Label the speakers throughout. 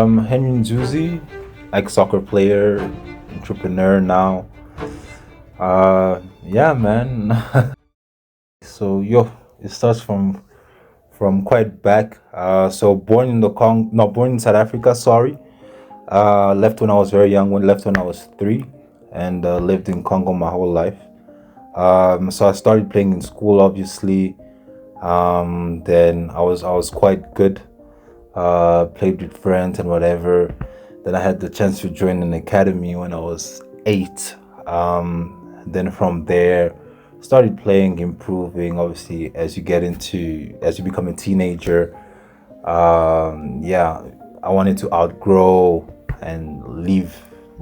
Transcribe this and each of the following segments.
Speaker 1: Henry Nzuzi, like soccer player, entrepreneur now. Yeah, man. So it starts from quite back. So born in the Congo, no, born in South Africa. Sorry. Left when I was very young. Left when I was 3, and lived in Congo my whole life. So I started playing in school, obviously. Then I was quite good. Played with friends and whatever. Then I had the chance to join an academy when I was 8. Then from there, started playing, improving. Obviously, as you become a teenager, yeah, I wanted to outgrow and leave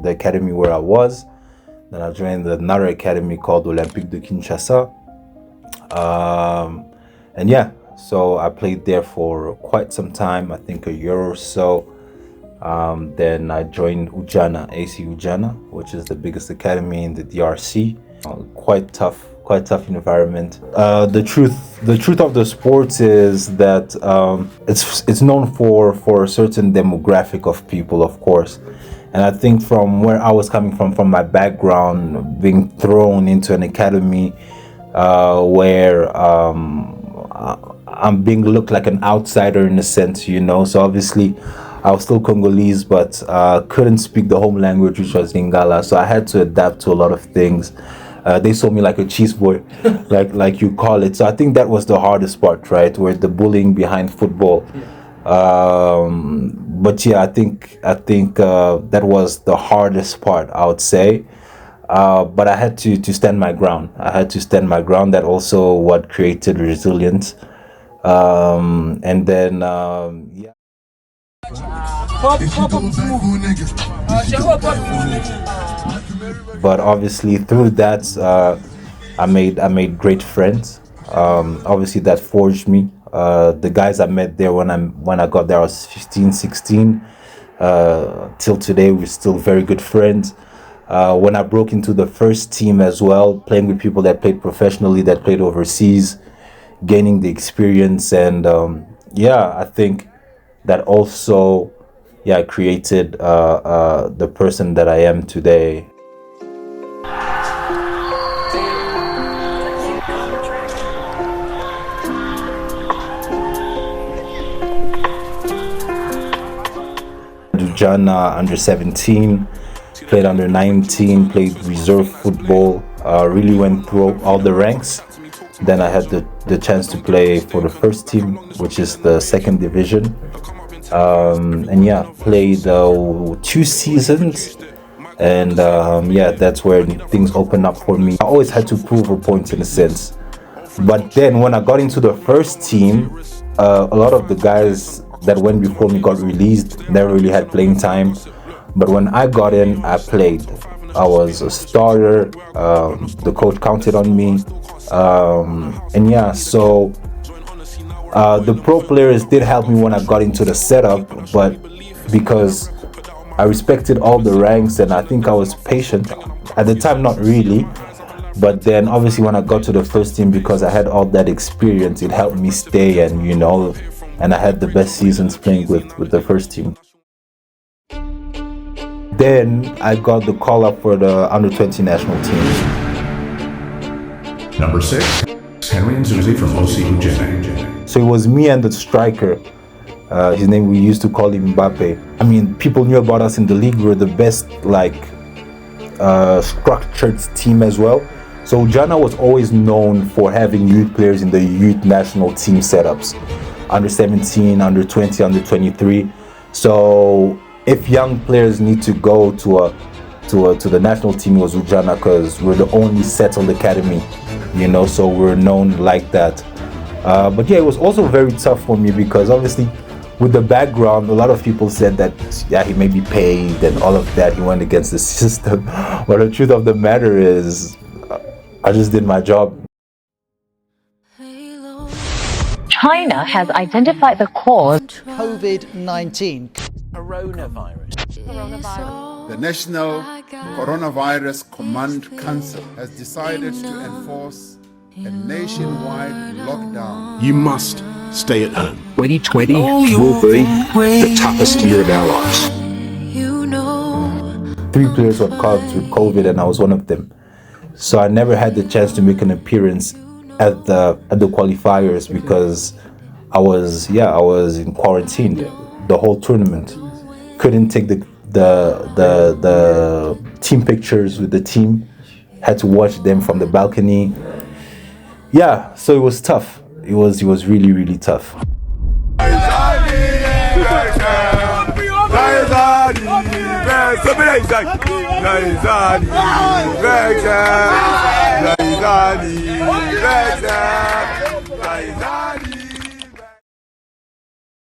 Speaker 1: the academy where I was. Then I joined another academy called Olympique de Kinshasa. And yeah, so I played there for quite some time, I think a year or so. Then I joined AC Ujana, which is the biggest academy in the DRC. Quite tough environment. The truth of the sports is that it's known for a certain demographic of people, of course. And I think from where I was coming from my background, being thrown into an academy where I'm being looked like an outsider in a sense, So obviously, I was still Congolese, but couldn't speak the home language, which was Lingala. So I had to adapt to a lot of things. They saw me like a cheese boy, like you call it. So I think that was the hardest part, right? Where the bullying behind football. But yeah, I think that was the hardest part, I would say. But I had to stand my ground. That also what created resilience. And then yeah. But obviously through that, I made great friends. Obviously that forged me. The guys I met there when I got there, I was 15, 16. Till today, we're still very good friends. When I broke into the first team as well, playing with people that played professionally, that played overseas, gaining the experience, and yeah, I think that also, yeah, created the person that I am today. Jana under 17, played under 19, played reserve football, really went through all the ranks. Then I had the chance to play for the first team, which is the second division. And yeah, played 2 seasons. And yeah, that's where things opened up for me. I always had to prove a point in a sense. But then when I got into the first team, a lot of the guys that went before me got released, never really had playing time. But when I got in, I played. I was a starter. The coach counted on me. And yeah, so the pro players did help me when I got into the setup, but because I respected all the ranks and I think I was patient at the time, not really. But then obviously when I got to the first team, because I had all that experience, it helped me stay, and and I had the best seasons playing with the first team. Then I got the call up for the under 20 national team.
Speaker 2: Number 6, Henry Nzuzi from OC Ujene.
Speaker 1: So it was me and the striker. His name, we used to call him Mbappe. I mean, people knew about us in the league. We were the best, structured team as well. So Ujana was always known for having youth players in the youth national team setups. Under 17, under 20, under 23. So if young players need to go to the national team, it was Ujana, because we're the only settled academy, so we're known like that. But yeah, it was also very tough for me because obviously with the background, a lot of people said that, yeah, he may be paid and all of that. He went against the system. But the truth of the matter is, I just did my job.
Speaker 3: China has identified the cause.
Speaker 4: COVID-19.
Speaker 5: Coronavirus.
Speaker 6: The National Coronavirus Command Council has decided to enforce a nationwide lockdown.
Speaker 2: You must stay at home.
Speaker 5: 2020 will be the toughest year of our lives.
Speaker 1: 3 players were caught with COVID, and I was one of them. So I never had the chance to make an appearance at the qualifiers because I was in quarantine the whole tournament. Couldn't take the team pictures with the team. Had to watch them from the balcony. Yeah, so it was tough. It was really, really tough.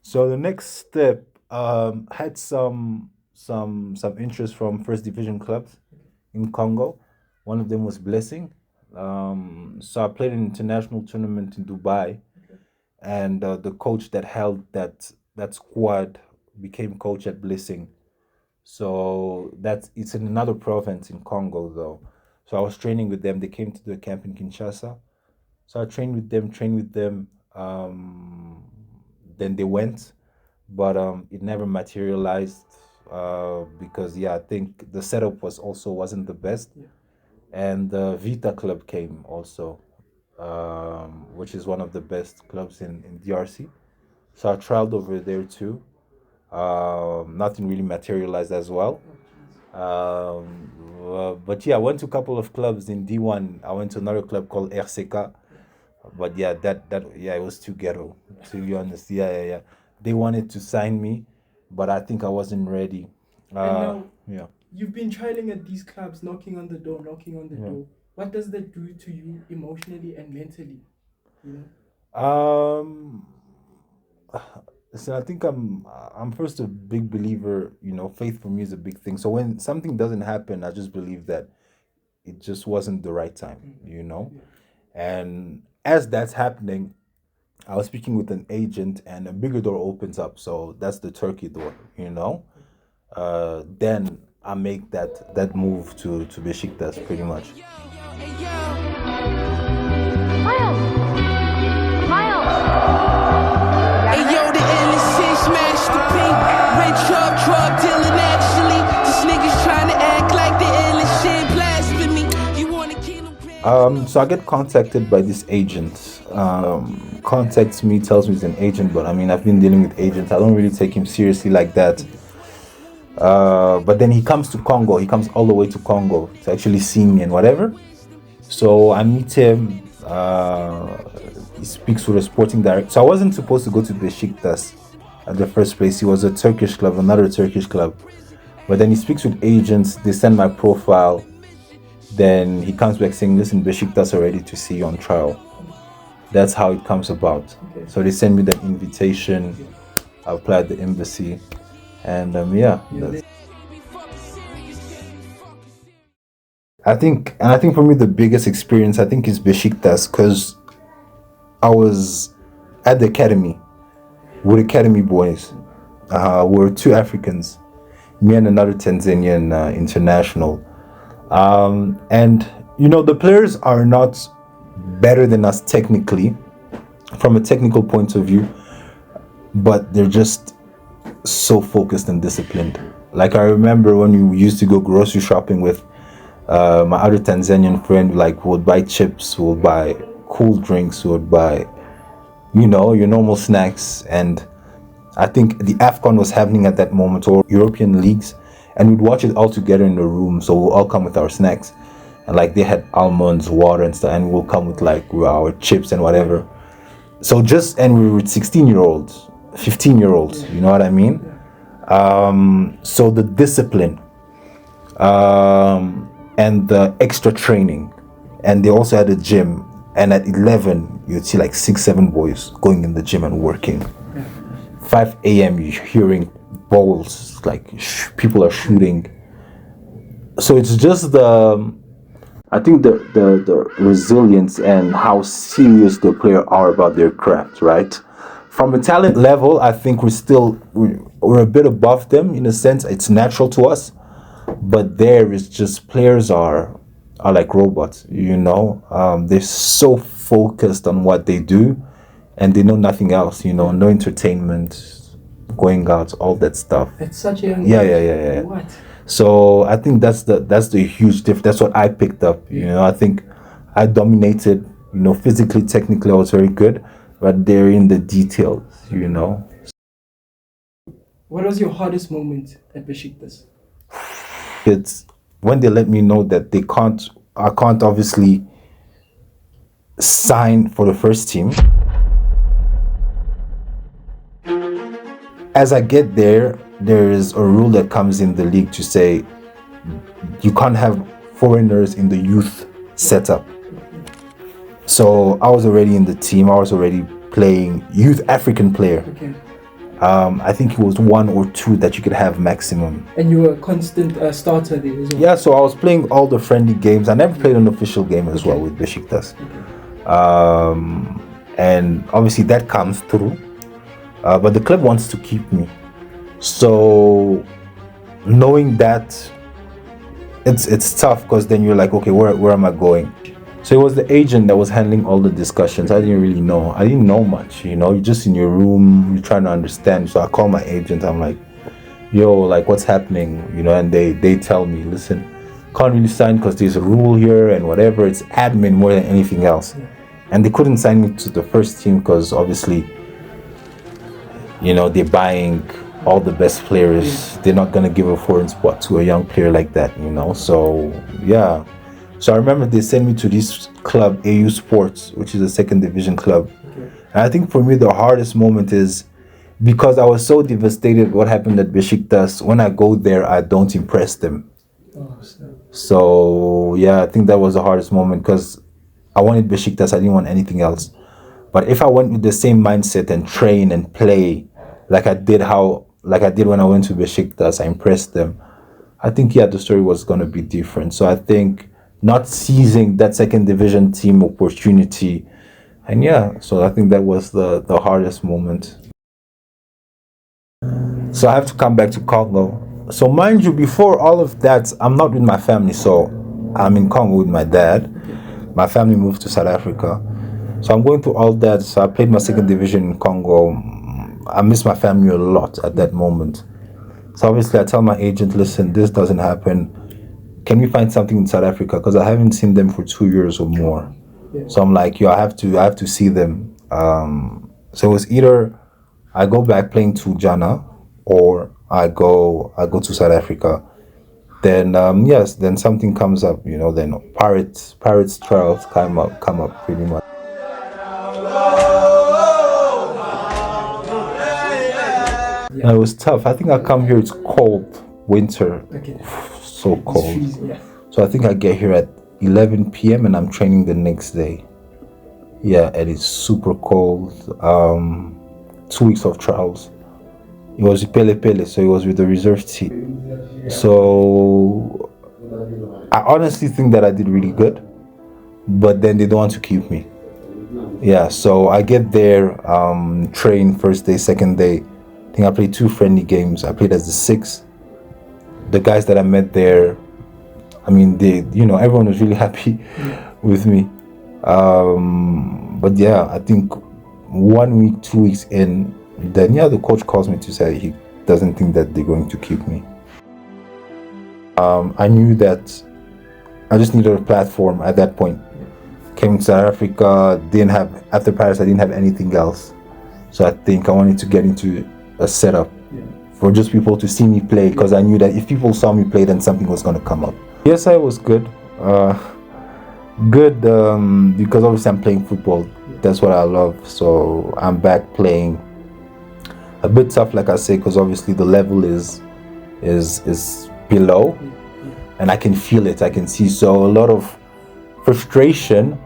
Speaker 1: So the next step had some interest from first division clubs in Congo. One of them was Blessing. So I played an international tournament in Dubai, and the coach that held that squad became coach at Blessing. So it's in another province in Congo though. So I was training with them. They came to the camp in Kinshasa. So I trained with them. Then they went, but it never materialized because I think the setup wasn't the best. And the Vita club came also, which is one of the best clubs in DRC. So I trialed over there too. Nothing really materialized as well. But I went to a couple of clubs in D1. I went to another club called RCK. But it was too ghetto, to be honest. They wanted to sign me, but I think I wasn't ready.
Speaker 7: You've been trialing at these clubs, knocking on the door. What does that do to you emotionally and mentally?
Speaker 1: So I think I'm first a big believer. Faith for me is a big thing. So when something doesn't happen, I just believe that it just wasn't the right time. And as that's happening, I was speaking with an agent, and a bigger door opens up. So that's the Turkey door. Then I make that move to Besiktas pretty much. So I get contacted by this agent. Contacts me, tells me he's an agent, but I've been dealing with agents. I don't really take him seriously like that. But then he comes to Congo. He comes all the way to Congo to actually see me and whatever. So I meet him. He speaks with a sporting director. So I wasn't supposed to go to Besiktas at the first place. It was a Turkish club, another Turkish club. But then he speaks with agents. They send my profile. Then he comes back saying, listen, Besiktas are ready to see you on trial. That's how it comes about. Okay. So they send me the invitation. I apply at the embassy. And I think for me the biggest experience is Besiktas, because I was at the academy with academy boys. We're 2 Africans, me and another Tanzanian international. And the players are not better than us technically, from a technical point of view, but they're just so focused and disciplined. Like I remember when we used to go grocery shopping with my other Tanzanian friend, like we would buy chips, we would buy cool drinks, we would buy, your normal snacks. And I think the AFCON was happening at that moment, or European leagues, and we'd watch it all together in the room. So we'll all come with our snacks, and like they had almonds, water and stuff, and we'll come with like our chips and whatever. So and we were 16-year-olds, 15-year-olds, you know what I mean? So the discipline and the extra training, and they also had a gym, and at 11 you'd see like 6-7 boys going in the gym and working. 5 a.m. you're hearing balls, like people are shooting. So it's just the resilience and how serious the player are about their craft, right? From a talent level, I think we're a bit above them in a sense. It's natural to us, but there is just players are like robots, they're so focused on what they do, and they know nothing else, no entertainment, going out, all that stuff.
Speaker 7: At such a young
Speaker 1: Yeah,
Speaker 7: age.
Speaker 1: yeah, yeah, yeah.
Speaker 7: What?
Speaker 1: So I think that's the huge difference. That's what I picked up. I think I dominated. Physically, technically, I was very good, but they're in the details.
Speaker 7: What was your hardest moment at Besiktas?
Speaker 1: It's when they let me know that I can't obviously sign for the first team. As I get there is a rule that comes in the league to say you can't have foreigners in the youth setup. So I was already in the team. I was already playing youth African player.
Speaker 7: Okay.
Speaker 1: I think it was 1 or 2 that you could have maximum.
Speaker 7: And you were a constant starter there as well?
Speaker 1: Yeah, so I was playing all the friendly games. I never played an official game as well with Besiktas. And obviously that comes through. But the club wants to keep me. So knowing that, it's tough, because then you're like, okay, where am I going? So it was the agent that was handling all the discussions. I didn't really know. I didn't know much, You're just in your room, you're trying to understand. So I call my agent. I'm like, yo, like, what's happening? And they tell me, listen, can't really sign because there's a rule here and whatever. It's admin more than anything else. And they couldn't sign me to the first team because obviously, they're buying all the best players. They're not going to give a foreign spot to a young player like that, So, yeah. So I remember they sent me to this club, AU Sports, which is a second division club. And I think for me, the hardest moment is because I was so devastated what happened at Besiktas. When I go there, I don't impress them. So, yeah, I think that was the hardest moment because I wanted Besiktas. I didn't want anything else. But if I went with the same mindset and train and play like I did when I went to Besiktas, I impressed them. I think, the story was going to be different. So I think not seizing that second division team opportunity. And so I think that was the hardest moment. So I have to come back to Congo. So mind you, before all of that, I'm not with my family. So I'm in Congo with my dad. My family moved to South Africa. So I'm going through all that. So I played my second division in Congo. I miss my family a lot at that moment. So obviously I tell my agent, listen, this doesn't happen. Can we find something in South Africa? Because I haven't seen them for 2 years or more. So I'm like, I have to see them. So it was either I go back playing to Ghana or I go to South Africa. Then then something comes up, then Pirates trials come up pretty much. It was tough. I think I come here, it's cold, winter. So cold. So I think I get here at 11 p.m. and I'm training the next day. And it's super cold. 2 weeks of trials. It was with Pele Pele, so it was with the reserve team. So I honestly think that I did really good, but then they don't want to keep me. So I get there, train first day, second day. I think I played 2 friendly games. I played as the 6th. The guys that I met there, I mean, everyone was really happy with me. But I think 1 week, 2 weeks in, then the coach calls me to say he doesn't think that they're going to keep me. I knew that I just needed a platform at that point. Came to South Africa, after Paris, I didn't have anything else. So I think I wanted to get into a setup for just people to see me play, because I knew that if people saw me play, then something was going to come up. Yes, I was good. Because obviously I'm playing football. That's what I love. So I'm back playing. A bit tough, like I say, because obviously the level is below, and I can feel it. I can see, so a lot of frustration.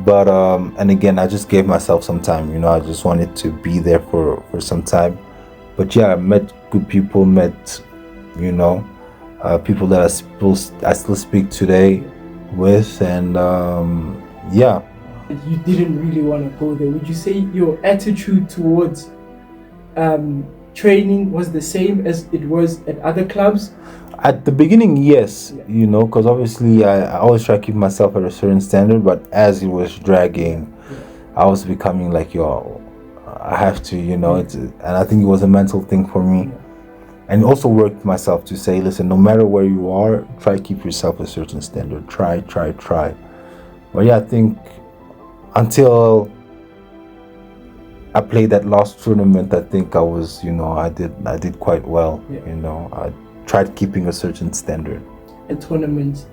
Speaker 1: But and again, I just gave myself some time. I just wanted to be there for some time. But I met good people, people that I still speak today with, and
Speaker 7: You didn't really want to go there. Would you say your attitude towards training was the same as it was at other clubs?
Speaker 1: At the beginning, yes, because obviously I always try to keep myself at a certain standard, but as it was dragging, I was becoming like, yo, I have to, you know, and I think it was a mental thing for me. And also worked myself to say, listen, no matter where you are, try to keep yourself a certain standard. Try. But yeah, I think until I played that last tournament, I think I was, you know, I did quite well. You know, I tried keeping a certain standard.
Speaker 7: A tournament.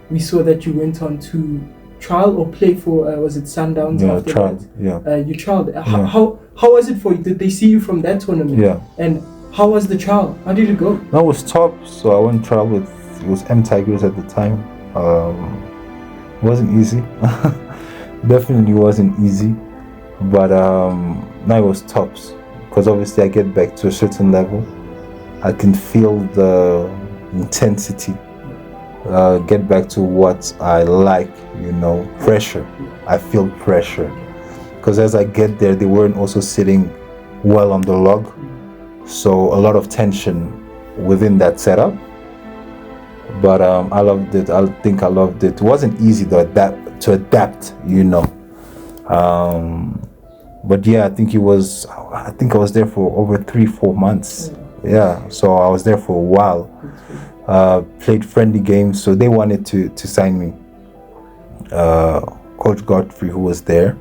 Speaker 7: We saw that you went on to trial or play for was it Sundowns?
Speaker 1: Yeah,
Speaker 7: after
Speaker 1: trial.
Speaker 7: That? You trialed. How was it for you? Did they see you from that tournament?
Speaker 1: Yeah.
Speaker 7: And how was the trial? How did it go?
Speaker 1: No, it was top. So I went trial with, it was M Tigers at the time. It wasn't easy. Definitely wasn't easy. But now it was tops. Because obviously I get back to a certain level. I can feel the intensity. Get back to what I like, you know, pressure. I feel pressure. Because as I get there, they weren't also sitting well on the log. So a lot of tension within that setup. But I loved it. I think I loved it. It wasn't easy to adapt, you know. But yeah, I think I was there for over 3-4 months. Yeah, so I was there for a while. Played friendly games, so they wanted to sign me. Coach Godfrey, who was there.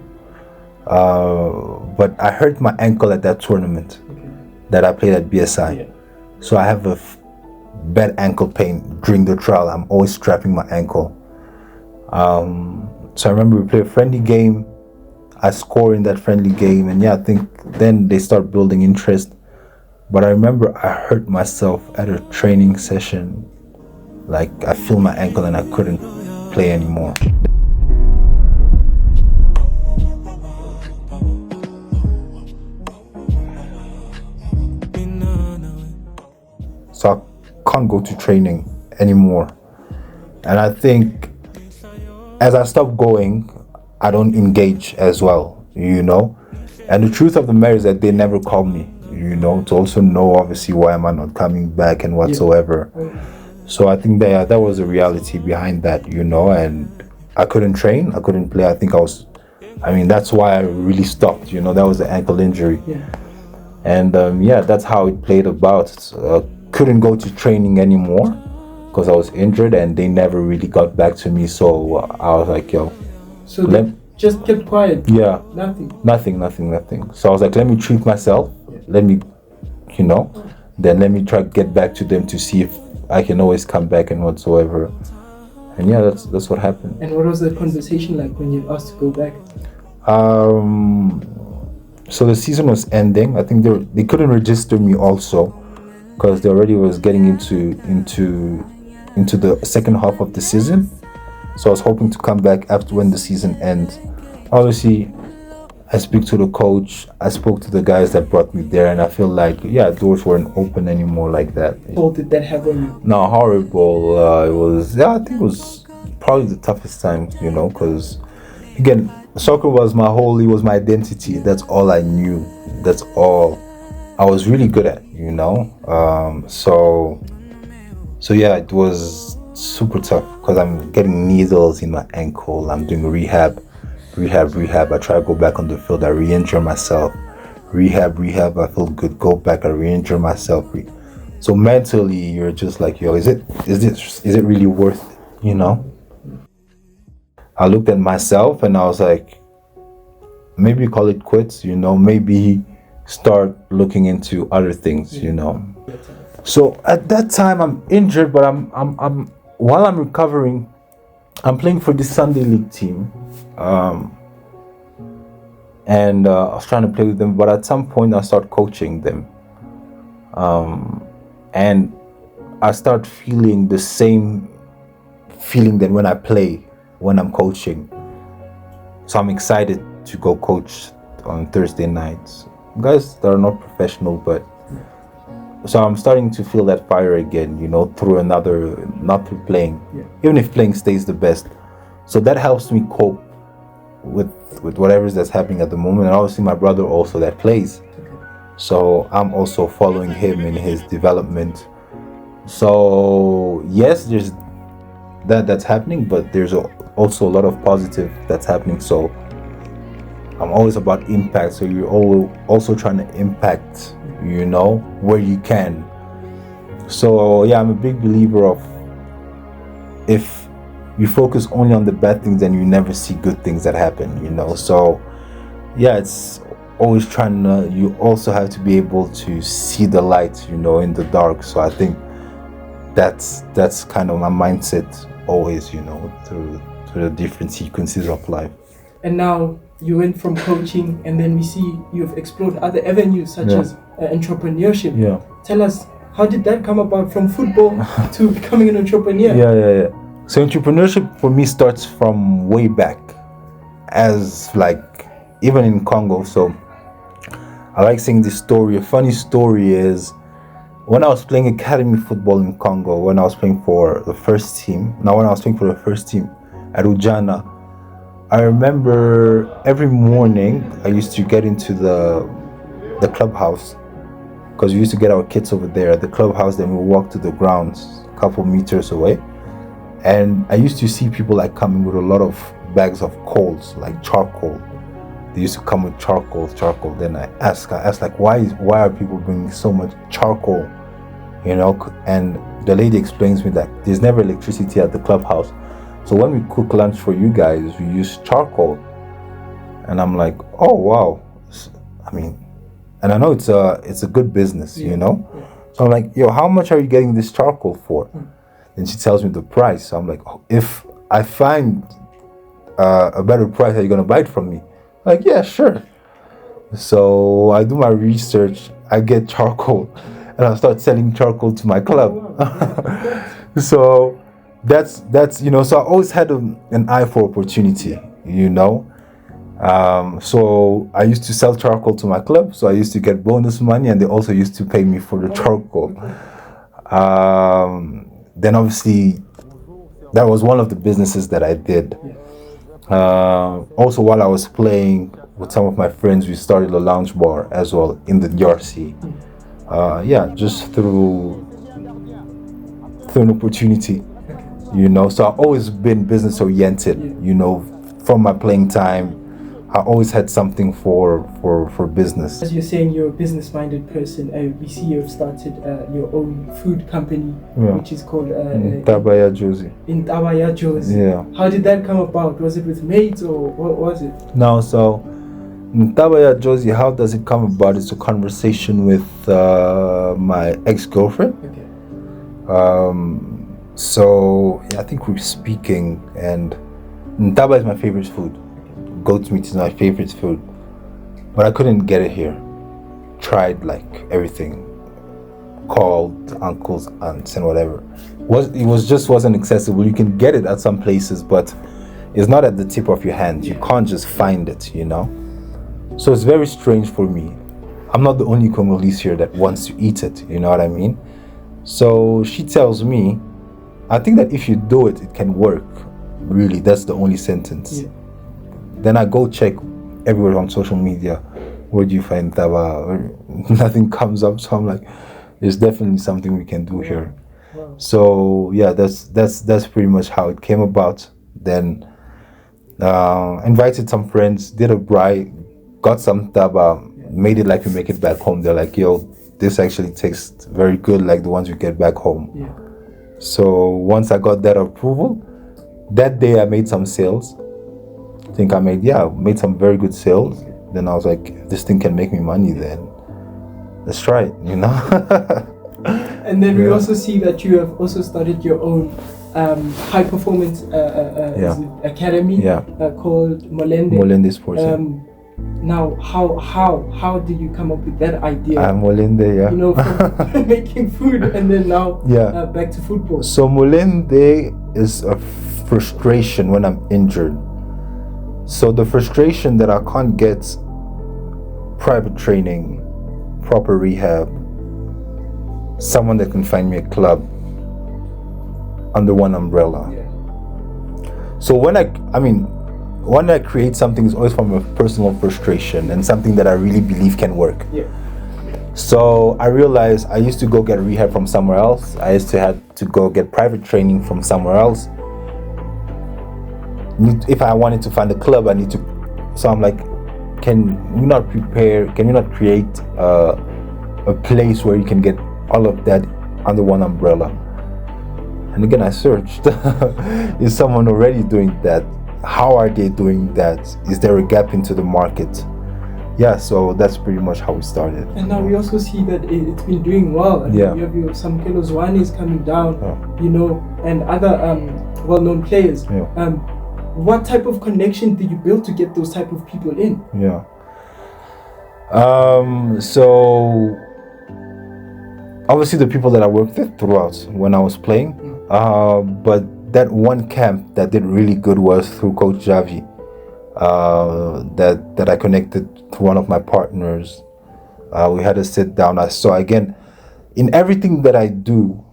Speaker 1: But I hurt my ankle at that tournament that I played at BSI. So I have a bad ankle pain during the trial. I'm always strapping my ankle. So I remember we played a friendly game. I score in that friendly game, and yeah, I think then they start building interest. But I remember I hurt myself at a training session. Like I feel my ankle and I couldn't play anymore. So I can't go to training anymore. And I think as I stop going, I don't engage as well, you know. And the truth of the matter is that they never call me, you know, to also know obviously why am I not coming back and whatsoever. So I think that was a reality behind that, you know, and I couldn't train, I couldn't play. I mean, that's why I really stopped, you know, that was the ankle injury. And yeah, that's how it played about. Couldn't go to training anymore because I was injured and they never really got back to me. So I was like, yo.
Speaker 7: So they just kept quiet?
Speaker 1: Yeah.
Speaker 7: Nothing?
Speaker 1: So I was like, let me treat myself. Let me, you know, then let me try to get back to them to see if I can always come back and whatsoever. And yeah, that's what happened.
Speaker 7: And what was the conversation like when you asked to go back?
Speaker 1: So the season was ending. I think they couldn't register me also because they already was getting into the second half of the season. So I was hoping to come back after when the season ends. Obviously, I speak to the coach. I spoke to the guys that brought me there, and I feel like doors weren't open anymore like that.
Speaker 7: How did that happen?
Speaker 1: No, horrible. It was I think it was probably the toughest time, you know, because again, soccer was was my identity. That's all I knew. That's all I was really good at, you know. So yeah, it was super tough because I'm getting needles in my ankle. I'm doing rehab. I try to go back on the field. I re-injure myself. Rehab. I feel good. Go back. I re-injure myself. So mentally, you're just like, yo, is it really worth it? You know. I looked at myself and I was like, maybe call it quits. You know, maybe start looking into other things. You know. So at that time, I'm injured, but I'm while I'm recovering, I'm playing for the Sunday League team. And I was trying to play with them, but at some point I start coaching them. And I start feeling the same feeling that when I play, when I'm coaching. So I'm excited to go coach on Thursday nights. Guys that are not professional, but so I'm starting to feel that fire again, you know, through not through playing, even if playing stays the best. So that helps me cope with whatever that's happening at the moment. And obviously my brother also that plays. So I'm also following him in his development. So yes, there's that's happening, but there's also a lot of positive that's happening. So I'm always about impact. So you're also trying to impact, where you can. So yeah, I'm a big believer of, if you focus only on the bad things, then you never see good things that happen, So yeah, it's always you also have to be able to see the light, in the dark. So I think that's kind of my mindset always, through the different sequences of life.
Speaker 7: And now you went from coaching, and then we see you've explored other avenues such as entrepreneurship.
Speaker 1: Yeah.
Speaker 7: Tell us, how did that come about from football to becoming an entrepreneur?
Speaker 1: Yeah. So entrepreneurship for me starts from way back, as even in Congo. So I like saying this story. A funny story is, when I was playing academy football in Congo, when I was playing for the first team at Ujana, I remember every morning I used to get into the clubhouse, because we used to get our kits over there at the clubhouse, then we walk to the grounds a couple meters away. And I used to see people coming with a lot of bags of coals, like charcoal. They used to come with charcoal. Then I asked why are people bringing so much charcoal? And the lady explains me that there's never electricity at the clubhouse. So when we cook lunch for you guys, we use charcoal. And I'm like, oh wow. And I know it's a good business, So I'm like, yo, how much are you getting this charcoal for? And she tells me the price. So I'm like, oh, if I find a better price, are you gonna buy it from me? Like, yeah, sure. So I do my research, I get charcoal, and I start selling charcoal to my club. So that's so I always had an eye for opportunity, So I used to sell charcoal to my club, so I used to get bonus money, and they also used to pay me for the charcoal. Then obviously that was one of the businesses that I did. Also, while I was playing with some of my friends, we started a lounge bar as well in the DRC. Just through an opportunity, So I've always been business oriented, from my playing time. I always had something for business.
Speaker 7: As you're saying, you're a business-minded person. We see you've started your own food company, which is called
Speaker 1: Tabaya Josie.
Speaker 7: In Tabaya Josie.
Speaker 1: Yeah.
Speaker 7: How did that come about? Was it with mates, or what was it?
Speaker 1: No, so in Tabaya Josie, how does it come about? It's a conversation with my ex-girlfriend.
Speaker 7: Okay.
Speaker 1: So I think we're speaking, and Ntaba is my favorite food. Goat's meat is my favorite food, but I couldn't get it here. Tried everything, called uncles, aunts, and whatever. It wasn't accessible. You can get it at some places, but it's not at the tip of your hand. You can't just find it, So it's very strange for me. I'm not the only Congolese here that wants to eat it. You know what I mean? So she tells me, I think that if you do it, it can work. Really, that's the only sentence. Yeah. Then I go check everywhere on social media. Where do you find Taba? Nothing comes up. So I'm like, there's definitely something we can do here. Wow. So yeah, that's pretty much how it came about. Then invited some friends, did a braai, got some Taba, made it like we make it back home. They're like, yo, this actually tastes very good, like the ones we get back home. Yeah. So once I got that approval, that day I made some sales. I think I made some very good sales. Then I was like, if this thing can make me money, then let's try it,
Speaker 7: And then we also see that you have also started your own high performance academy called
Speaker 1: Molende Sports.
Speaker 7: Now, how did you come up with that idea?
Speaker 1: Molende,
Speaker 7: from making food and then now back to football.
Speaker 1: So Molende is a frustration when I'm injured. So the frustration that I can't get private training, proper rehab, someone that can find me a club under one umbrella. Yeah. So when I create something, it's always from a personal frustration and something that I really believe can work. Yeah. So I realized I used to go get rehab from somewhere else. I used to have to go get private training from somewhere else. If I wanted to find a club, I need to. So I'm like, can we not prepare? Can you not create a place where you can get all of that under one umbrella? And again, I searched. Is someone already doing that? How are they doing that? Is there a gap into the market? Yeah, so that's pretty much how we started.
Speaker 7: And now we also see that it's been doing well. I mean, you have your some kilos one is coming down, and other well-known players. What type of connection did you build to get those type of people in?
Speaker 1: So obviously the people that I worked with throughout when I was playing, but that one camp that did really good was through Coach Javi. That I connected to one of my partners. We had a sit down. So again, in everything that I do,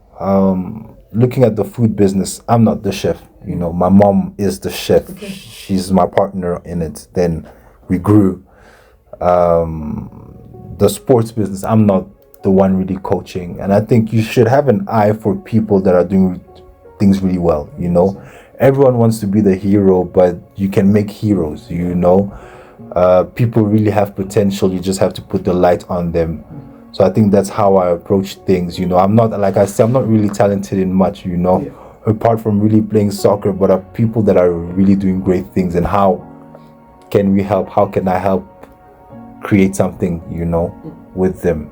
Speaker 1: looking at the food business, I'm not the chef. My mom is the chef. Okay. She's my partner in it. Then we grew. The sports business, I'm not the one really coaching. And I think you should have an eye for people that are doing things really well. Everyone wants to be the hero, but you can make heroes. People really have potential. You just have to put the light on them. So I think that's how I approach things. I'm not, like I said, I'm not really talented in much, apart from really playing soccer, but are people that are really doing great things. And how can we help? How can I help create something, with them?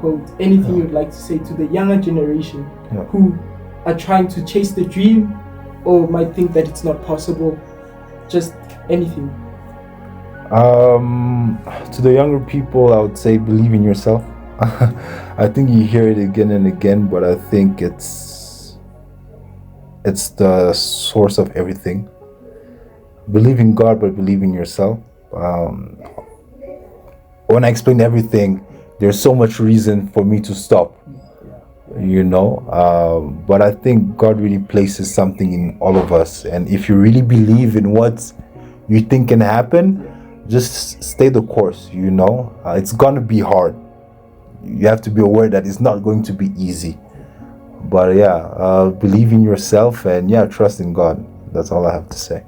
Speaker 7: Quote, anything you'd like to say to the younger generation who are trying to chase the dream or might think that it's not possible? Just anything.
Speaker 1: To the younger people, I would say believe in yourself. I think you hear it again and again, but I think it's the source of everything. Believe in God, but believe in yourself. When I explain everything, there's so much reason for me to stop. But I think God really places something in all of us, and if you really believe in what you think can happen, just stay the course. It's gonna be hard. You have to be aware that it's not going to be easy, but believe in yourself and trust in God. That's all I have to say.